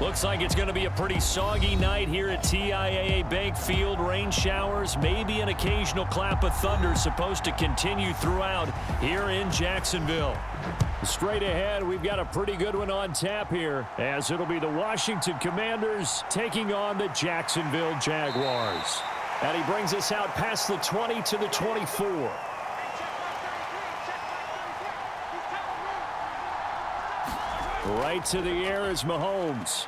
Looks like it's going to be a pretty soggy night here at TIAA Bank Field. Rain showers, maybe an occasional clap of thunder supposed to continue throughout here in Jacksonville. Straight ahead, we've got a pretty good one on tap here, as it'll be the Washington Commanders taking on the Jacksonville Jaguars. And he brings us out past the 20 to the 24. Right to the air is Mahomes.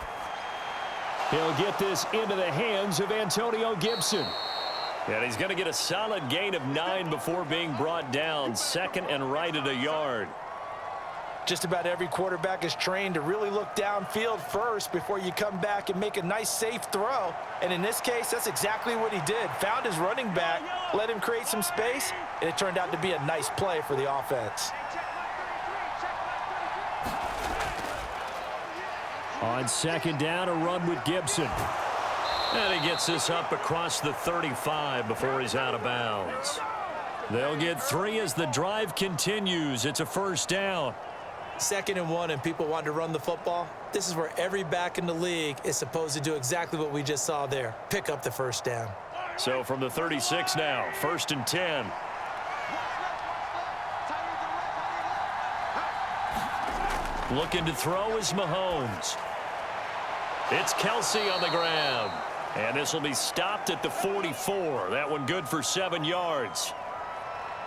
He'll get this into the hands of Antonio Gibson. And he's going to get a solid gain of 9 before being brought down. Second and right at a yard. Just about every quarterback is trained to really look downfield first before you come back and make a nice, safe throw. And in this case, that's exactly what he did. Found his running back, let him create some space, and it turned out to be a nice play for the offense. On second down, a run with Gibson. And he gets this up across the 35 before he's out of bounds. They'll get 3 as the drive continues. It's a first down. 2nd and 1, and people want to run the football. This is where every back in the league is supposed to do exactly what we just saw there. Pick up the first down. So from the 36 now, 1st and 10. Looking to throw is Mahomes. It's Kelsey on the ground. And this will be stopped at the 44. That one good for 7 yards.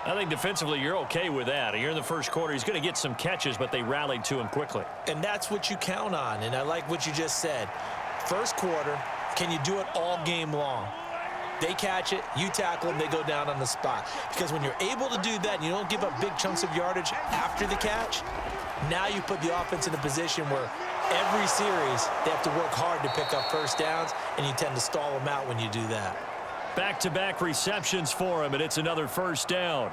I think defensively you're okay with that. Here in the first quarter, he's going to get some catches, but they rallied to him quickly. And that's what you count on, and I like what you just said. First quarter, can you do it all game long? They catch it, you tackle them, they go down on the spot. Because when you're able to do that and you don't give up big chunks of yardage after the catch, now you put the offense in a position where every series they have to work hard to pick up first downs, and you tend to stall them out when you do that. Back-to-back receptions for him, and it's another first down.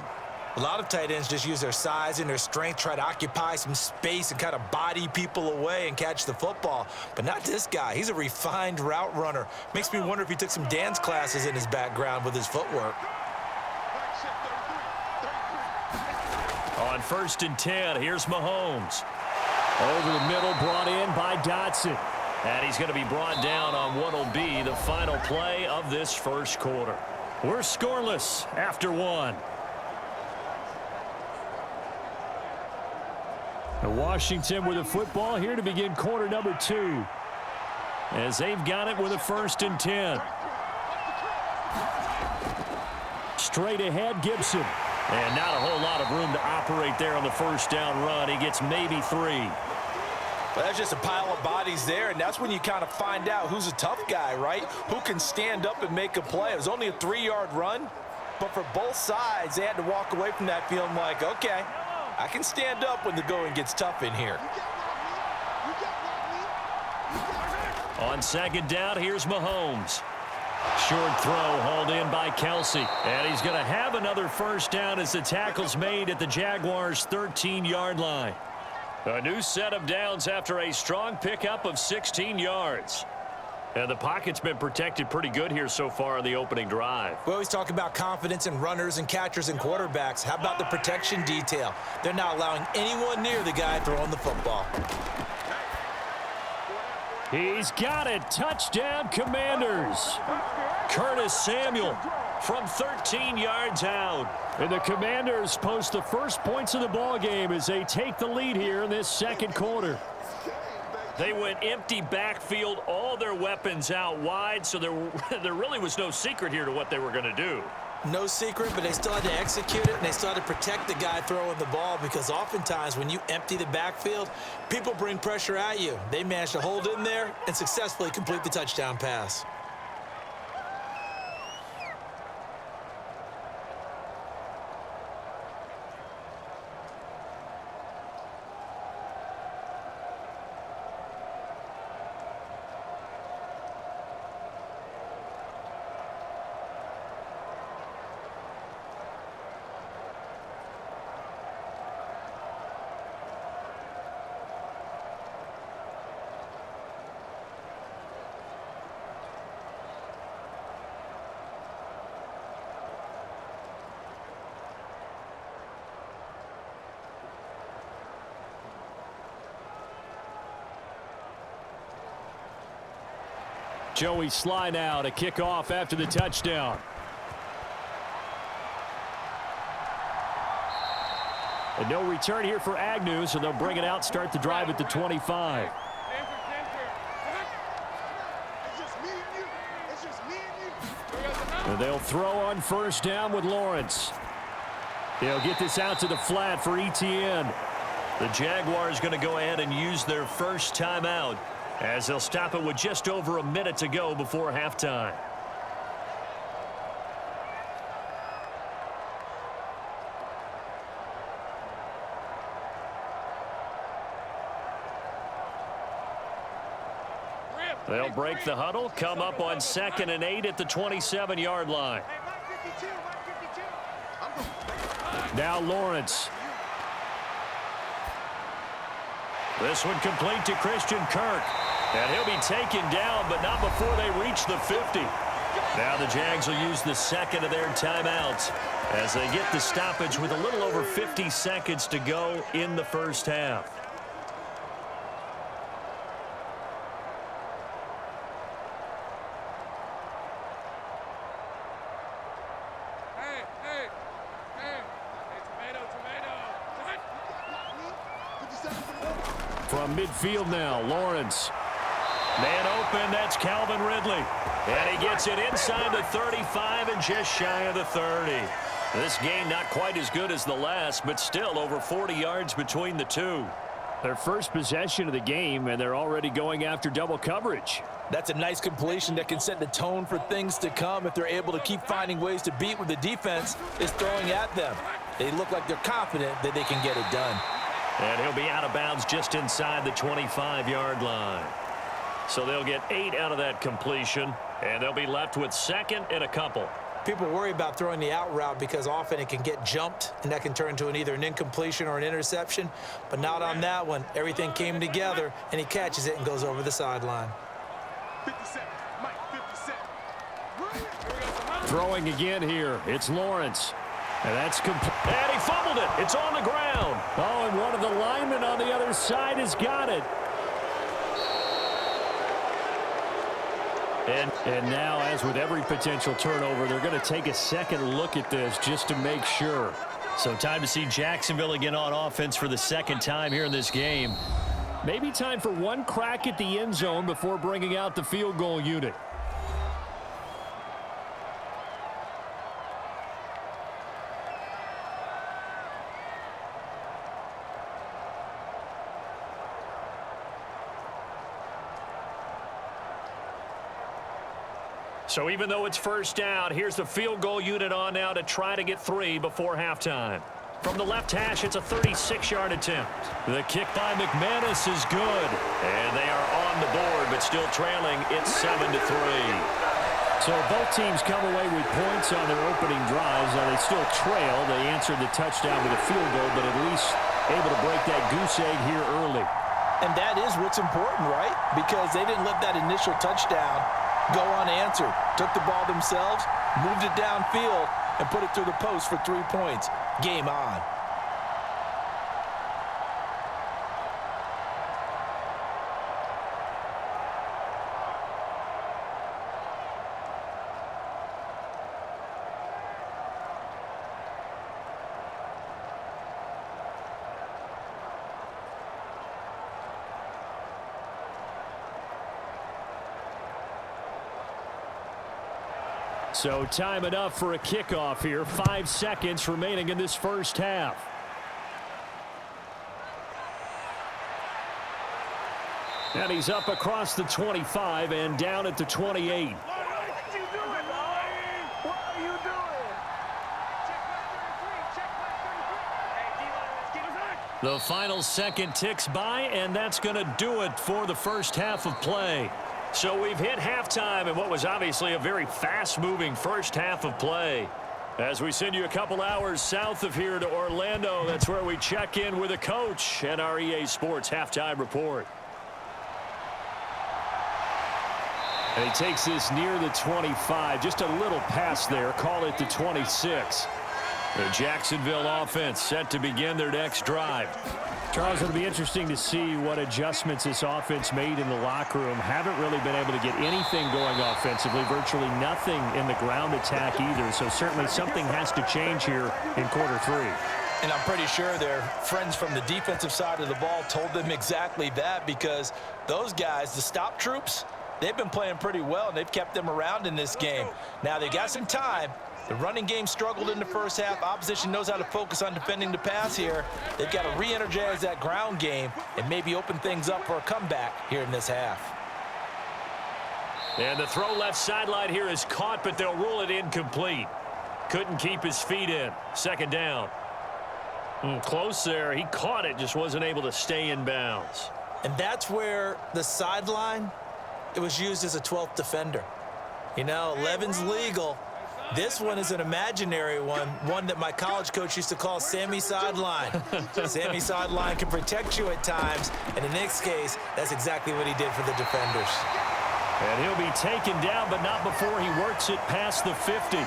A lot of tight ends just use their size and their strength, try to occupy some space and kind of body people away and catch the football. But not this guy. He's a refined route runner. Makes me wonder if he took some dance classes in his background with his footwork. On 1st and 10, here's Mahomes. Over the middle, brought in by Dotson. And he's going to be brought down on what will be the final play of this first quarter. We're scoreless after 1. Washington with the football here to begin quarter number 2. As they've got it with a 1st and 10. Straight ahead, Gibson. And not a whole lot of room to operate there on the first down run. He gets maybe 3. Well, that's just a pile of bodies there, and that's when you kind of find out who's a tough guy, right? Who can stand up and make a play. It was only a 3-yard run, but for both sides, they had to walk away from that feeling like, okay, I can stand up when the going gets tough in here. On second down, here's Mahomes. Short throw hauled in by Kelsey. And he's going to have another first down as the tackle's made at the Jaguars' 13-yard line. A new set of downs after a strong pickup of 16 yards. And the pocket's been protected pretty good here so far on the opening drive. We always talk about confidence in runners and catchers and quarterbacks. How about the protection detail? They're not allowing anyone near the guy throwing the football. He's got it. Touchdown, Commanders. Curtis Samuel from 13 yards out. And the Commanders post the first points of the ball game as they take the lead here in this second quarter. They went empty backfield, all their weapons out wide, so there really was no secret here to what they were going to do. No secret, but they still had to execute it, and they still had to protect the guy throwing the ball, because oftentimes when you empty the backfield, people bring pressure at you. They managed to hold in there and successfully complete the touchdown pass. Joey Sly now to kick off after the touchdown. And no return here for Agnew, so they'll bring it out, start the drive at the 25. And they'll throw on first down with Lawrence. He'll get this out to the flat for Etienne. The Jaguars going to go ahead and use their first timeout as they'll stop it with just over a minute to go before halftime. They'll break the huddle, come up on 2nd and 8 at the 27-yard line. Now Lawrence. This one complete to Christian Kirk. And he'll be taken down, but not before they reach the 50. Now the Jags will use the second of their timeouts as they get the stoppage with a little over 50 seconds to go in the first half. From midfield now, Lawrence. Man open, that's Calvin Ridley. And he gets it inside the 35 and just shy of the 30. This game not quite as good as the last, but still over 40 yards between the two. Their first possession of the game, and they're already going after double coverage. That's a nice completion that can set the tone for things to come if they're able to keep finding ways to beat what the defense is throwing at them. They look like they're confident that they can get it done. And he'll be out of bounds just inside the 25-yard line. So they'll get 8 out of that completion, and they'll be left with 2nd and a couple. People worry about throwing the out route because often it can get jumped, and that can turn into either an incompletion or an interception. But not on that one. Everything came together, and he catches it and goes over the sideline. 57, Mike, 57. Throwing again here. It's Lawrence. And that's complete. And he fumbled it. It's on the ground. Oh, and one of the linemen on the other side has got it. And now, as with every potential turnover, they're going to take a second look at this just to make sure. So time to see Jacksonville again on offense for the second time here in this game. Maybe time for one crack at the end zone before bringing out the field goal unit. So even though it's first down, here's the field goal unit on now to try to get 3 before halftime. From the left hash, it's a 36-yard attempt. The kick by McManus is good. And they are on the board, but still trailing. It's 7-3. So both teams come away with points on their opening drives. Now they still trail. They answered the touchdown with a field goal, but at least able to break that goose egg here early. And that is what's important, right? Because they didn't let that initial touchdown go unanswered. Took the ball themselves, moved it downfield, and put it through the post for 3 points. Game on. So time enough for a kickoff here. 5 seconds remaining in this first half. And he's up across the 25 and down at the 28. The final second ticks by, and that's going to do it for the first half of play. So we've hit halftime in what was obviously a very fast-moving first half of play. As we send you a couple hours south of here to Orlando, that's where we check in with a coach and our EA Sports halftime report. And he takes this near the 25, just a little past there, call it the 26. The Jacksonville offense set to begin their next drive. Charles, it'll be interesting to see what adjustments this offense made in the locker room. Haven't really been able to get anything going offensively, virtually nothing in the ground attack either. So certainly something has to change here in quarter three. And I'm pretty sure their friends from the defensive side of the ball told them exactly that, because those guys, the stop troops, they've been playing pretty well, and they've kept them around in this game. Now, they got some time. The running game struggled in the first half. Opposition knows how to focus on defending the pass here. They've got to re-energize that ground game and maybe open things up for a comeback here in this half. And the throw left sideline here is caught, but they'll rule it incomplete. Couldn't keep his feet in. Second down. Close there. He caught it, just wasn't able to stay in bounds. And that's where the sideline, it was used as a 12th defender. You know, 11's legal. This one is an imaginary one that my college coach used to call Sammy Sideline. Sammy Sideline can protect you at times, and in this case, that's exactly what he did for the defenders. And he'll be taken down, but not before he works it past the 50.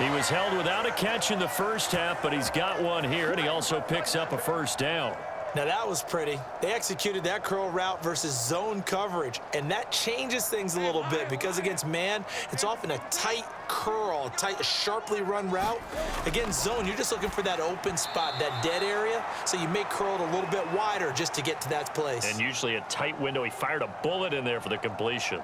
He was held without a catch in the first half, but he's got one here, and he also picks up a first down. Now, that was pretty. They executed that curl route versus zone coverage, and that changes things a little bit because against man, it's often a tight curl, tight, sharply run route. Against zone, you're just looking for that open spot, that dead area, so you may curl it a little bit wider just to get to that place. And usually a tight window. He fired a bullet in there for the completion.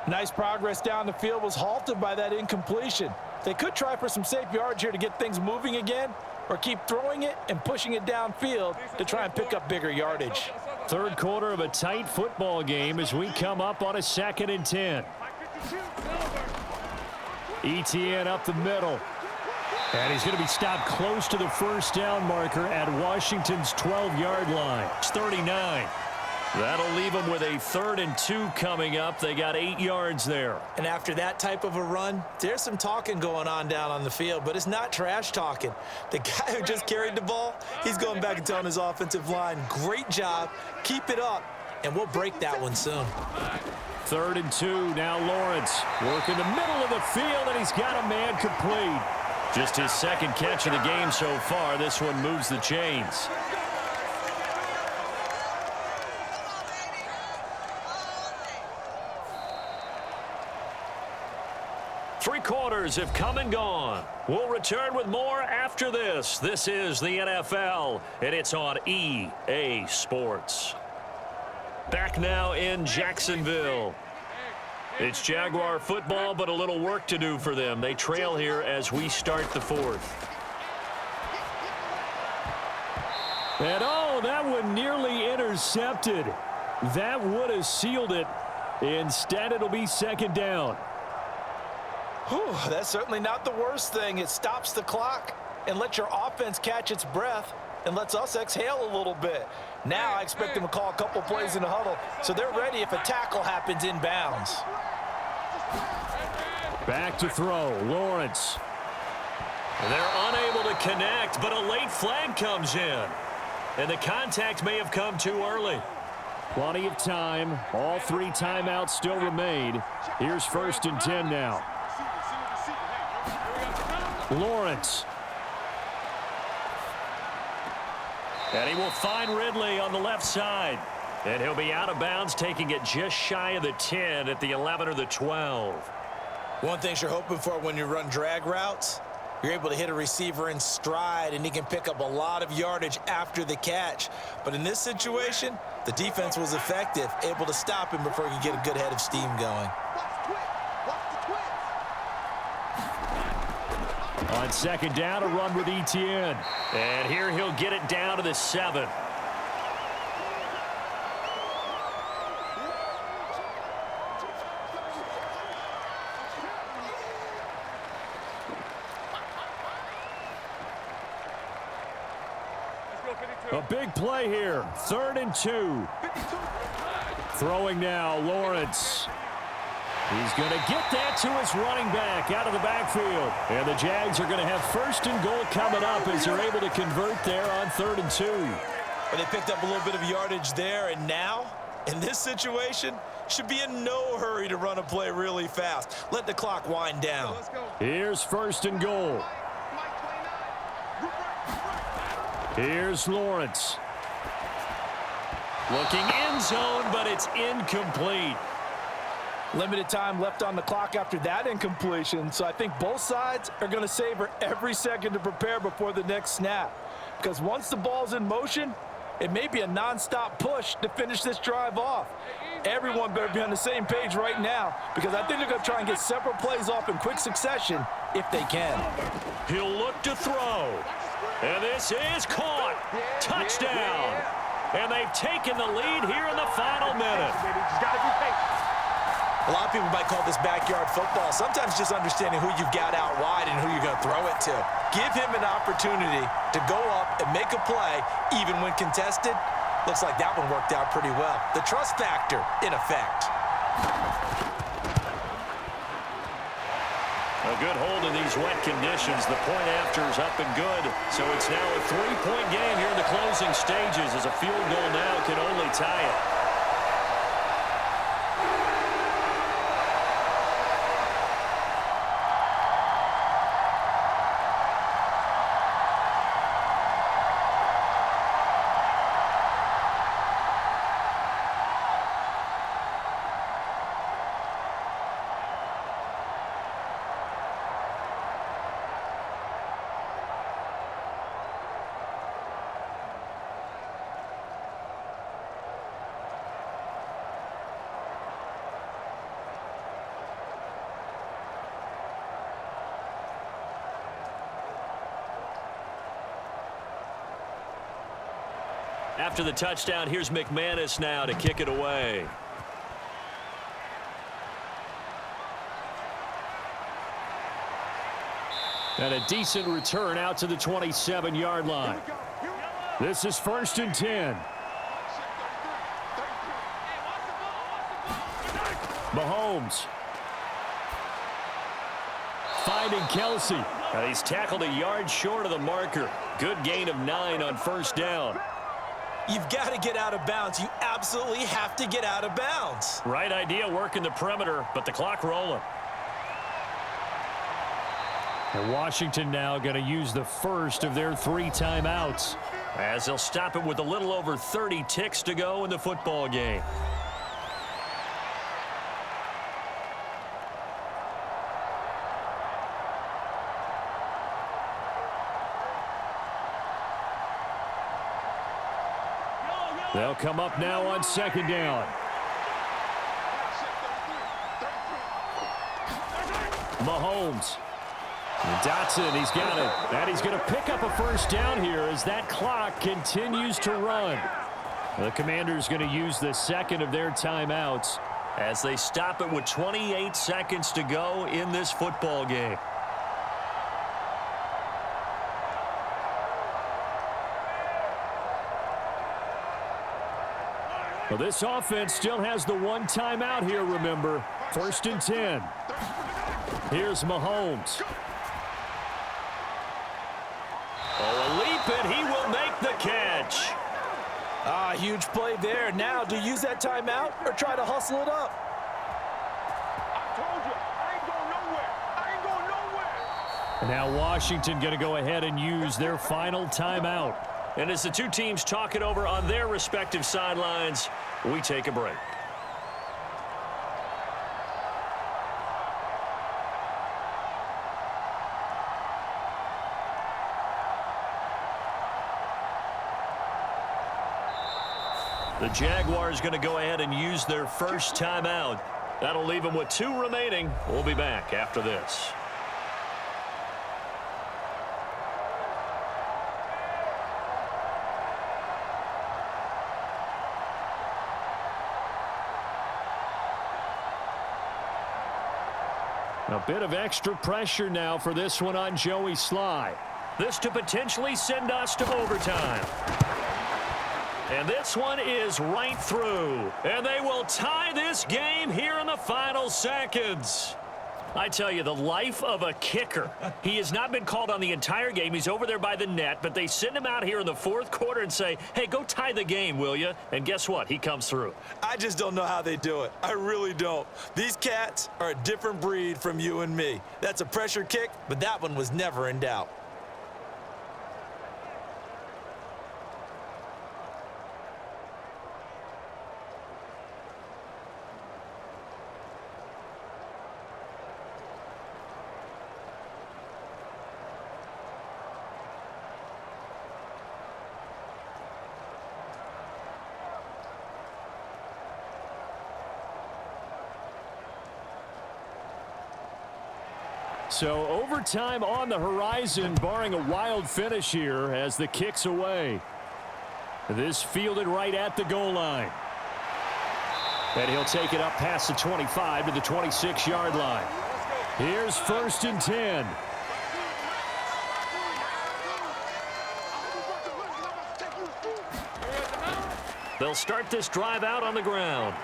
Nice progress down the field was halted by that incompletion. They could try for some safe yards here to get things moving again, or keep throwing it and pushing it downfield to try and pick up bigger yardage. Third quarter of a tight football game as we come up on a 2nd and 10. Etienne up the middle. And he's going to be stopped close to the first down marker at Washington's 12-yard line. It's 39. That'll leave them with a 3rd and 2 coming up. They got 8 yards there. And after that type of a run, there's some talking going on down on the field, but it's not trash talking. The guy who just carried the ball, he's going back and telling his offensive line, great job, keep it up, and we'll break that one soon. 3rd and 2, now Lawrence working the middle of the field, and he's got a man complete. Just his 2nd catch of the game so far. This one moves the chains. Three quarters have come and gone. We'll return with more after this. This is the NFL, and it's on EA Sports. Back now in Jacksonville. It's Jaguar football, but a little work to do for them. They trail here as we start the 4th. And oh, that one nearly intercepted. That would have sealed it. Instead, it'll be 2nd down. Whew, that's certainly not the worst thing. It stops the clock and lets your offense catch its breath and lets us exhale a little bit. Now I expect them to call a couple plays in the huddle, so they're ready if a tackle happens in bounds. Back to throw, Lawrence. They're unable to connect, but a late flag comes in. And the contact may have come too early. Plenty of time. All 3 timeouts still remain. Here's 1st and 10 now. Lawrence. And he will find Ridley on the left side. And he'll be out of bounds, taking it just shy of the 10 at the 11 or the 12. One thing you're hoping for when you run drag routes, you're able to hit a receiver in stride, and he can pick up a lot of yardage after the catch. But in this situation, the defense was effective, able to stop him before he could get a good head of steam going. On 2nd down, a run with Etienne. And here he'll get it down to the 7. A big play here. 3rd and 2. Throwing now, Lawrence. He's going to get that to his running back out of the backfield. And the Jags are going to have 1st and goal coming up as they're able to convert there on 3rd and 2. But they picked up a little bit of yardage there, and now, in this situation, should be in no hurry to run a play really fast. Let the clock wind down. Here's 1st and goal. Here's Lawrence. Looking end zone, but it's incomplete. Limited time left on the clock after that incompletion, so I think both sides are going to savor every second to prepare before the next snap. Because once the ball's in motion, it may be a nonstop push to finish this drive off. Everyone better be on the same page right now, because I think they're going to try and get several plays off in quick succession if they can. He'll look to throw. And this is caught. Touchdown. And they've taken the lead here in the final minute. A lot of people might call this backyard football. Sometimes just understanding who you've got out wide and who you're going to throw it to. Give him an opportunity to go up and make a play, even when contested. Looks like that one worked out pretty well. The trust factor in effect. A good hold in these wet conditions. The point after is up and good. So it's now a 3-point game here in the closing stages, as a field goal now can only tie it. After the touchdown, here's McManus now to kick it away. And a decent return out to the 27-yard line. This is 1st and 10. Mahomes. Finding Kelsey. And he's tackled a yard short of the marker. Good gain of 9 on 1st down. You've got to get out of bounds. You absolutely have to get out of bounds. Right idea, working the perimeter, but the clock rolling. And Washington now going to use the first of their 3 timeouts, as they'll stop it with a little over 30 ticks to go in the football game. They'll come up now on 2nd down. Mahomes. Dotson, he's got it. And he's going to pick up a 1st down here as that clock continues to run. The Commanders going to use the 2nd of their timeouts as they stop it with 28 seconds to go in this football game. Well, this offense still has the 1 timeout here, remember. 1st and 10. Here's Mahomes. Oh, a leap, and he will make the catch. Huge play there. Now, do you use that timeout or try to hustle it up? I told you, I ain't going nowhere. I ain't going nowhere. And now Washington going to go ahead and use their final timeout. And as the two teams talk it over on their respective sidelines, we take a break. The Jaguars going to go ahead and use their first timeout. That'll leave them with 2 remaining. We'll be back after this. A bit of extra pressure now for this one on Joey Sly. This to potentially send us to overtime. And this one is right through. And they will tie this game here in the final seconds. I tell you, the life of a kicker. He has not been called on the entire game. He's over there by the net, but they send him out here in the 4th quarter and say, hey, go tie the game, will you? And guess what? He comes through. I just don't know how they do it. I really don't. These cats are a different breed from you and me. That's a pressure kick, but that one was never in doubt. So overtime on the horizon, barring a wild finish here as the kick's away. This fielded right at the goal line. And he'll take it up past the 25 to the 26-yard line. Here's 1st and 10. They'll start this drive out on the ground.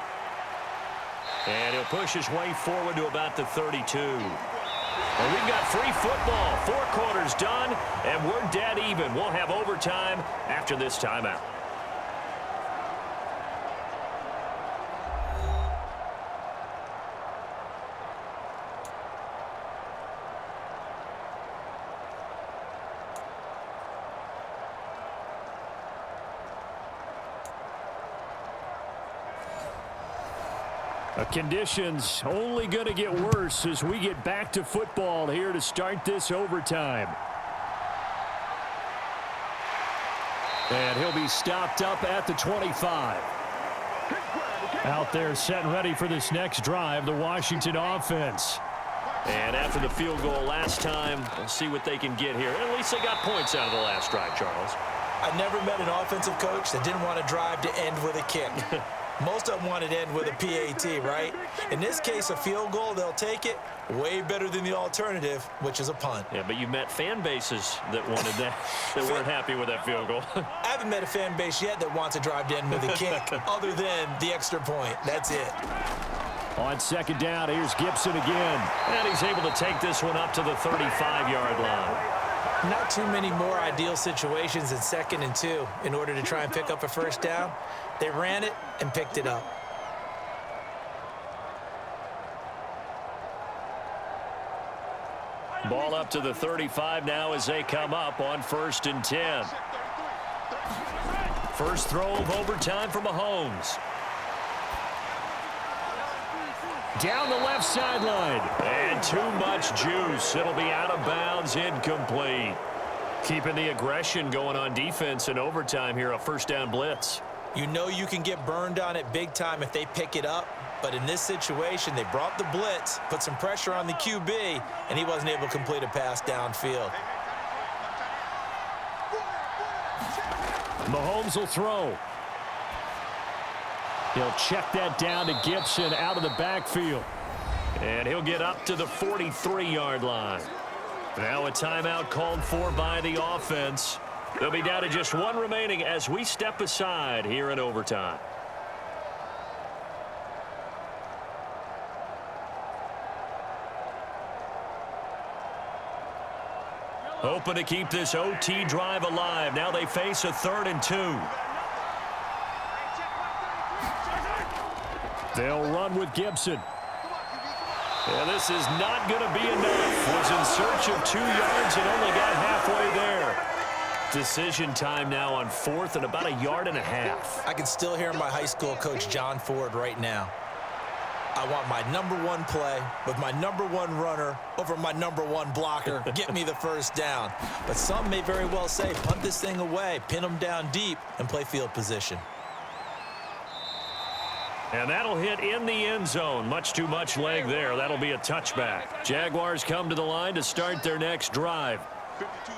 And he'll push his way forward to about the 32. And we've got free football. 4 quarters done, and we're dead even. We'll have overtime after this timeout. Conditions only going to get worse as we get back to football here to start this overtime. And he'll be stopped up at the 25. Out there set and ready for this next drive, the Washington offense. And after the field goal last time, we'll see what they can get here. At least they got points out of the last drive, Charles. I never met an offensive coach that didn't want to drive to end with a kick. Most of them wanted to end with a PAT, right? In this case, a field goal, they'll take it. Way better than the alternative, which is a punt. Yeah, but you met fan bases that wanted that, that weren't happy with that field goal. I haven't met a fan base yet that wants to drive to end with a kick, other than the extra point. That's it. On 2nd down, here's Gibson again. And he's able to take this one up to the 35-yard line. Not too many more ideal situations in 2nd and 2 in order to try and pick up a 1st down. They ran it and picked it up. Ball up to the 35 now as they come up on 1st and 10. First throw of overtime for Mahomes. Down the left sideline. And too much juice. It'll be out of bounds, incomplete. Keeping the aggression going on defense in overtime here, a 1st down blitz. You know you can get burned on it big time if they pick it up. But in this situation, they brought the blitz, put some pressure on the QB, and he wasn't able to complete a pass downfield. Mahomes will throw. He'll check that down to Gibson out of the backfield. And he'll get up to the 43-yard line. Now a timeout called for by the offense. They'll be down to just 1 remaining as we step aside here in overtime. Hoping to keep this OT drive alive. Now they face a 3rd and 2. They'll run with Gibson. And this is not going to be enough. Was in search of 2 yards and only got halfway there. Decision time now on 4th and about 1.5 yards. I can still hear my high school coach, John Ford, right now. I want my #1 play with my #1 runner over my #1 blocker. Get me the 1st down. But some may very well say, punt this thing away, pin them down deep, and play field position. And that'll hit in the end zone. Much too much leg there. That'll be a touchback. Jaguars come to the line to start their next drive.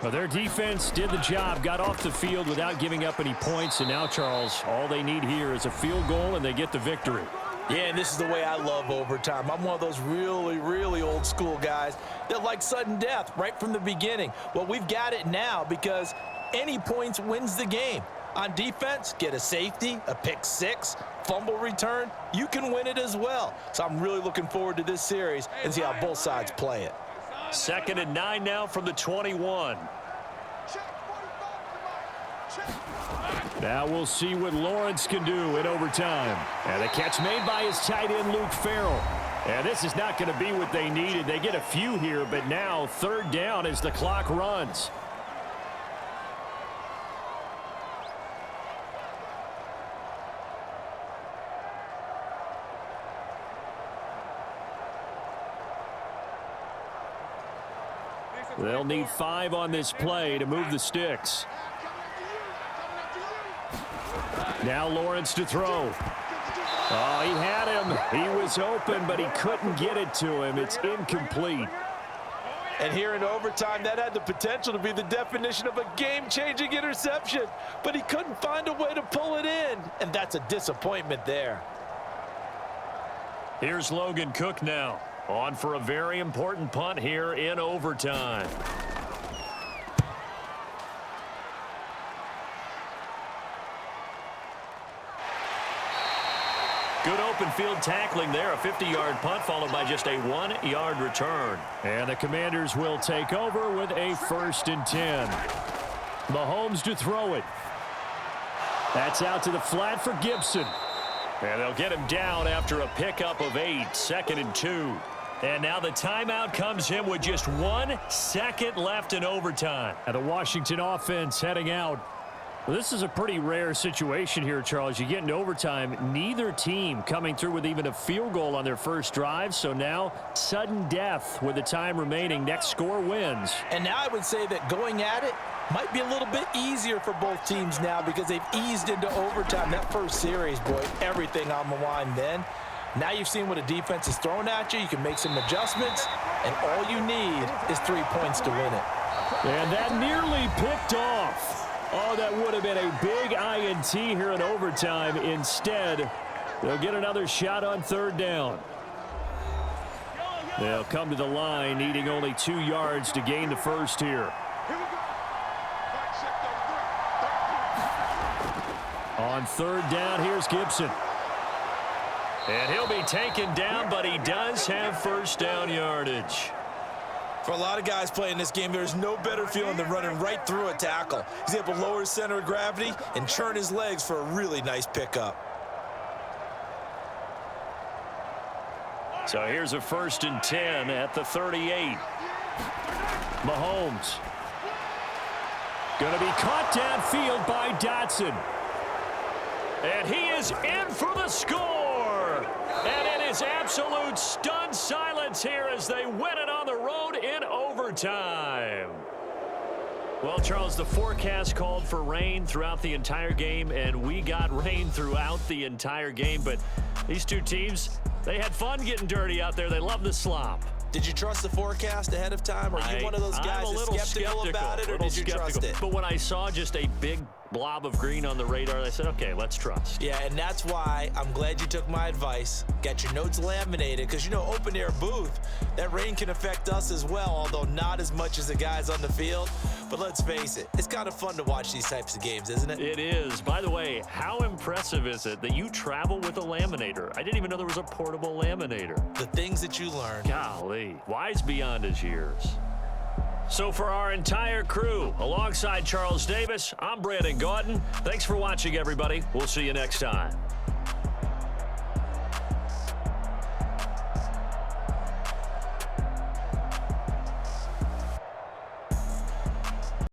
Well, their defense did the job, got off the field without giving up any points. And now, Charles, all they need here is a field goal, and they get the victory. Yeah, and this is the way I love overtime. I'm one of those really, really old school guys that like sudden death right from the beginning. Well, we've got it now because any points wins the game. On defense, get a safety, a pick 6, fumble return, you can win it as well. So I'm really looking forward to this series and see how both sides play it. 2nd and 9 now from the 21. Now we'll see what Lawrence can do in overtime. And a catch made by his tight end, Luke Farrell. And this is not going to be what they needed. They get a few here, but now 3rd down as the clock runs. They'll need 5 on this play to move the sticks. Now Lawrence to throw. Oh, he had him. He was open, but he couldn't get it to him. It's incomplete. And here in overtime, that had the potential to be the definition of a game-changing interception. But he couldn't find a way to pull it in. And that's a disappointment there. Here's Logan Cook now. On for a very important punt here in overtime. Good open field tackling there. A 50-yard punt followed by just a 1-yard return. And the Commanders will take over with a 1st and 10. Mahomes to throw it. That's out to the flat for Gibson. And they'll get him down after a pickup of 8. 2nd and 2. And now the timeout comes in with just 1 second left in overtime. And the Washington offense heading out. Well, this is a pretty rare situation here, Charles. You get into overtime, neither team coming through with even a field goal on their first drive. So now, sudden death with the time remaining. Next score wins. And now I would say that going at it might be a little bit easier for both teams now because they've eased into overtime. That first series, boy, everything on the line then. Now you've seen what a defense is throwing at you. You can make some adjustments, and all you need is 3 points to win it. And that nearly picked off. Oh, that would have been a big INT here in overtime. Instead, they'll get another shot on 3rd down. They'll come to the line, needing only 2 yards to gain the first here. On 3rd down, here's Gibson. And he'll be taken down, but he does have 1st down yardage. For a lot of guys playing this game, there's no better feeling than running right through a tackle. He's able to lower his center of gravity and churn his legs for a really nice pickup. So here's a 1st and 10 at the 38. Mahomes. Going to be caught downfield by Dotson. And he is in for the score. And it is absolute stunned silence here as they win it on the road in overtime. Well, Charles, the forecast called for rain throughout the entire game, and we got rain throughout the entire game. But these two teams, they had fun getting dirty out there. They love the slop. Did you trust the forecast ahead of time? Are you one of those guys that's skeptical about it, or did you trust it? But when I saw just a big blob of green on the radar, I said, okay, let's trust. Yeah, and that's why I'm glad you took my advice. Get your notes laminated, because, you know, open air booth, that rain can affect us as well, although not as much as the guys on the field. But let's face it, it's kind of fun to watch these types of games, isn't it? It is. By the way, how impressive is it that you travel with a laminator? I didn't even know there was a portable laminator. The things that you learn. Golly, wise beyond his years. So for our entire crew, alongside Charles Davis, I'm Brandon Gautin. Thanks for watching, everybody. We'll see you next time.